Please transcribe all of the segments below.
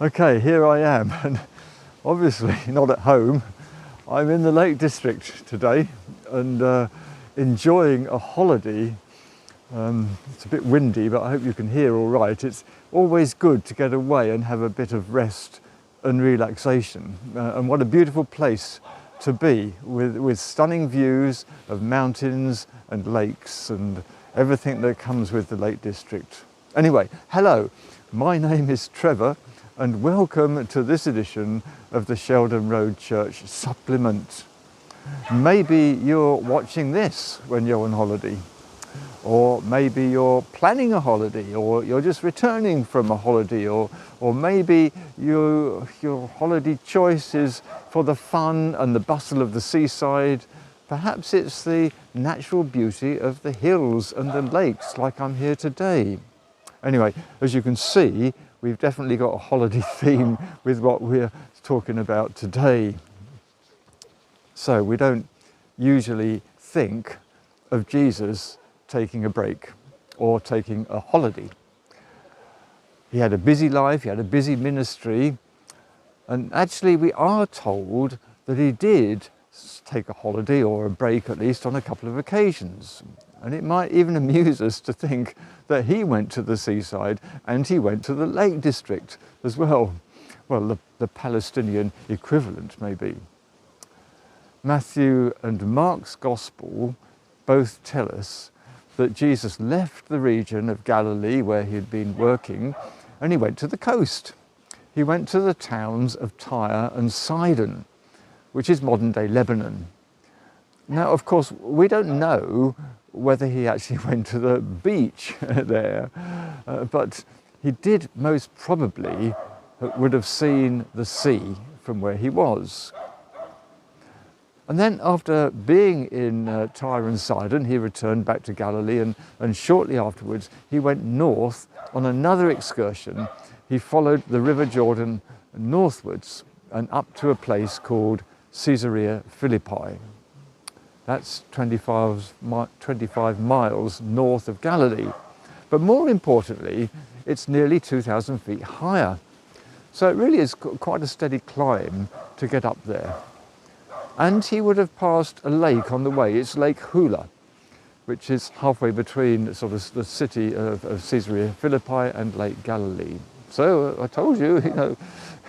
Okay, here I am, and obviously not at home. I'm in the Lake District today and enjoying a holiday. It's a bit windy, but I hope you can hear all right. It's always good to get away and have a bit of rest and relaxation. And what a beautiful place to be, with stunning views of mountains and lakes and everything that comes with the Lake District. Anyway, hello, my name is Trevor, and welcome to this edition of the Sheldon Road Church Supplement. Maybe you're watching this when you're on holiday, or maybe you're planning a holiday, or you're just returning from a holiday, or maybe your holiday choice is for the fun and the bustle of the seaside. Perhaps it's the natural beauty of the hills and the lakes, like I'm here today. Anyway, as you can see, we've definitely got a holiday theme with what we're talking about today. So we don't usually think of Jesus taking a break or taking a holiday. He had a busy life, he had a busy ministry, and actually we are told that he did take a holiday or a break, at least on a couple of occasions. And it might even amuse us to think that he went to the seaside and he went to the Lake District as well. Well, the Palestinian equivalent, maybe. Matthew and Mark's Gospel both tell us that Jesus left the region of Galilee where he had been working, and he went to the coast. He went to the towns of Tyre and Sidon, which is modern-day Lebanon. Now, of course, we don't know whether he actually went to the beach there, but he did most probably would have seen the sea from where he was. And then after being in Tyre and Sidon, he returned back to Galilee, and shortly afterwards he went north on another excursion. He followed the River Jordan northwards and up to a place called Caesarea Philippi. That's 25 miles north of Galilee. But more importantly, it's nearly 2,000 feet higher. So it really is quite a steady climb to get up there. And he would have passed a lake on the way. It's Lake Hula, which is halfway between sort of the city of Caesarea Philippi and Lake Galilee. So I told you,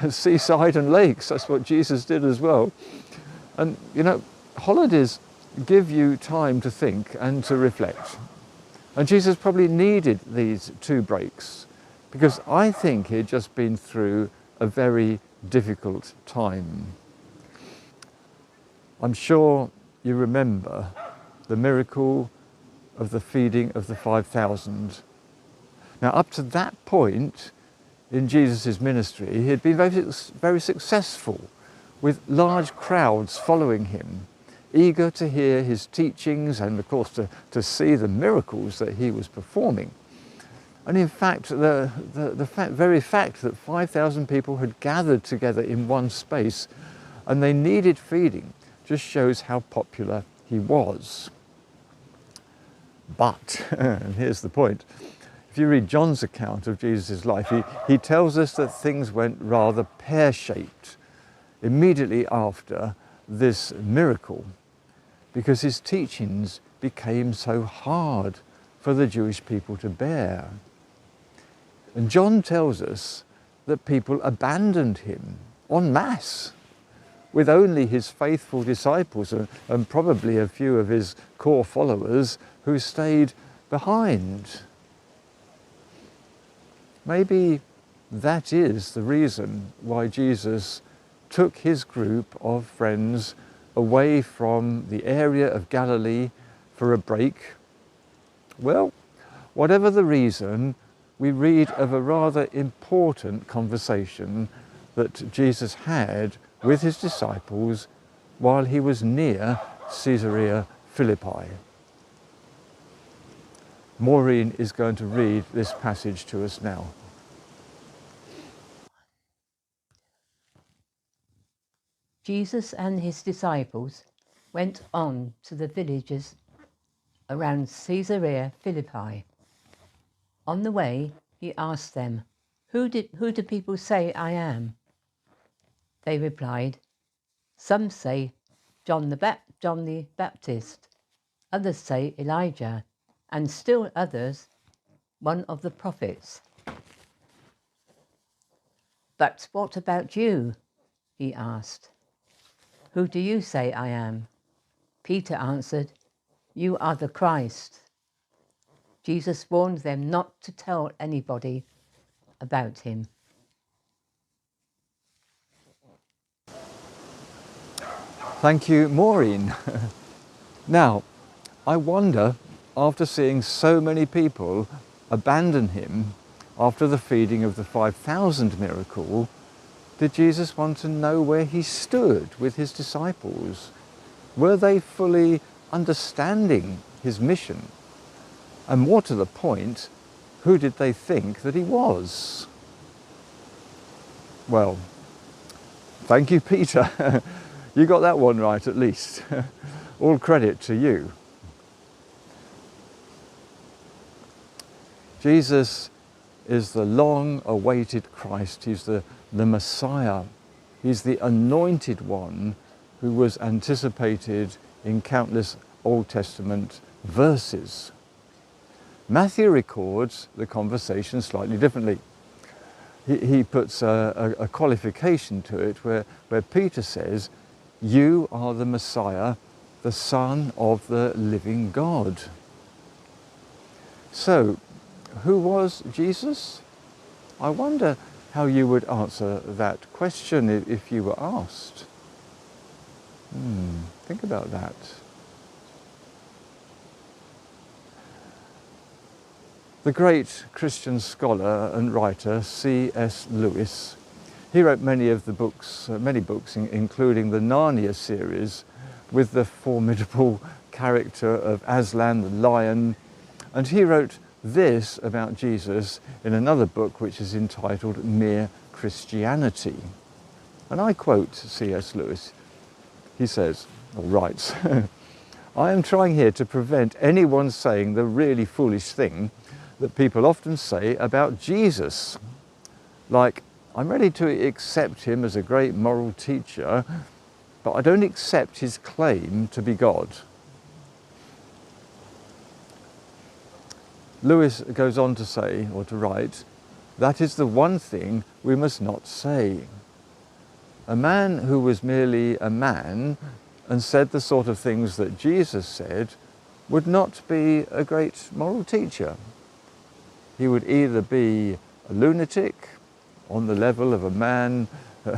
seaside and lakes, that's what Jesus did as well. And, holidays give you time to think and to reflect. And Jesus probably needed these two breaks, because I think he'd just been through a very difficult time. I'm sure you remember the miracle of the feeding of the 5,000. Now, up to that point in Jesus' ministry, he had been very successful, with large crowds following him, eager to hear his teachings and, of course, to see the miracles that he was performing. And in fact, the very fact that 5,000 people had gathered together in one space and they needed feeding just shows how popular he was. But, and here's the point, if you read John's account of Jesus' life, he tells us that things went rather pear-shaped immediately after this miracle, because his teachings became so hard for the Jewish people to bear. And John tells us that people abandoned him en masse, with only his faithful disciples and probably a few of his core followers who stayed behind. Maybe that is the reason why Jesus took his group of friends away from the area of Galilee for a break. Well, whatever the reason, we read of a rather important conversation that Jesus had with his disciples while he was near Caesarea Philippi. Maureen is going to read this passage to us now. Jesus and his disciples went on to the villages around Caesarea Philippi. On the way, he asked them, Who do people say I am?" They replied, "Some say John the Baptist, others say Elijah, and still others, one of the prophets." "But what about you?" he asked. "Who do you say I am?" Peter answered, "You are the Christ." Jesus warned them not to tell anybody about him. Thank you, Maureen. Now, I wonder, after seeing so many people abandon him after the feeding of the 5,000 miracle, did Jesus want to know where he stood with his disciples? Were they fully understanding his mission? And more to the point, who did they think that he was? Well, thank you, Peter. You got that one right at least. All credit to you. Jesus is the long-awaited Christ. He's the Messiah. He's the anointed one who was anticipated in countless Old Testament verses. Matthew records the conversation slightly differently. He puts a qualification to it where Peter says, "You are the Messiah, the Son of the living God." So, who was Jesus? I wonder how you would answer that question if you were asked. Think about that. The great Christian scholar and writer C.S. Lewis, he wrote many books, including the Narnia series, with the formidable character of Aslan the lion. And he wrote this about Jesus in another book which is entitled Mere Christianity. And I quote C.S. Lewis. He says, or writes, "I am trying here to prevent anyone saying the really foolish thing that people often say about Jesus. Like, I'm ready to accept him as a great moral teacher, but I don't accept his claim to be God." Lewis goes on to say, or to write, "That is the one thing we must not say. A man who was merely a man and said the sort of things that Jesus said would not be a great moral teacher. He would either be a lunatic on the level of a man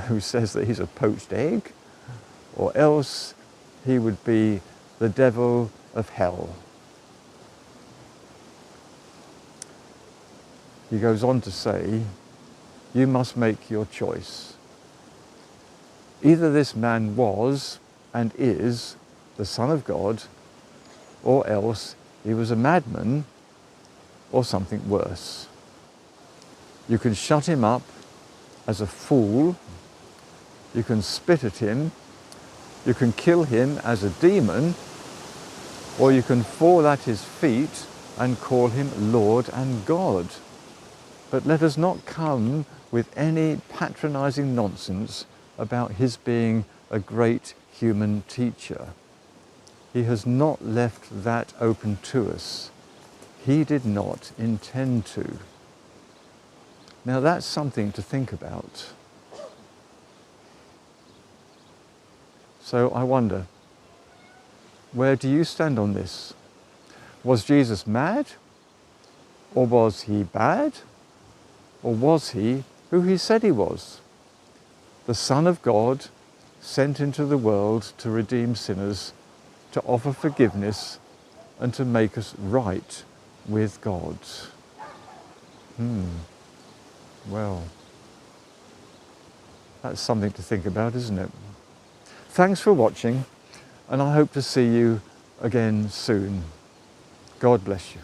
who says that he's a poached egg, or else he would be the devil of hell." He goes on to say, "You must make your choice. Either this man was and is the Son of God, or else he was a madman or something worse. You can shut him up as a fool, you can spit at him, you can kill him as a demon, or you can fall at his feet and call him Lord and God. But let us not come with any patronizing nonsense about his being a great human teacher. He has not left that open to us. He did not intend to." Now that's something to think about. So I wonder, where do you stand on this? Was Jesus mad? Or was he bad? Or was he who he said he was? The Son of God, sent into the world to redeem sinners, to offer forgiveness, and to make us right with God. Well, that's something to think about, isn't it? Thanks for watching, and I hope to see you again soon. God bless you.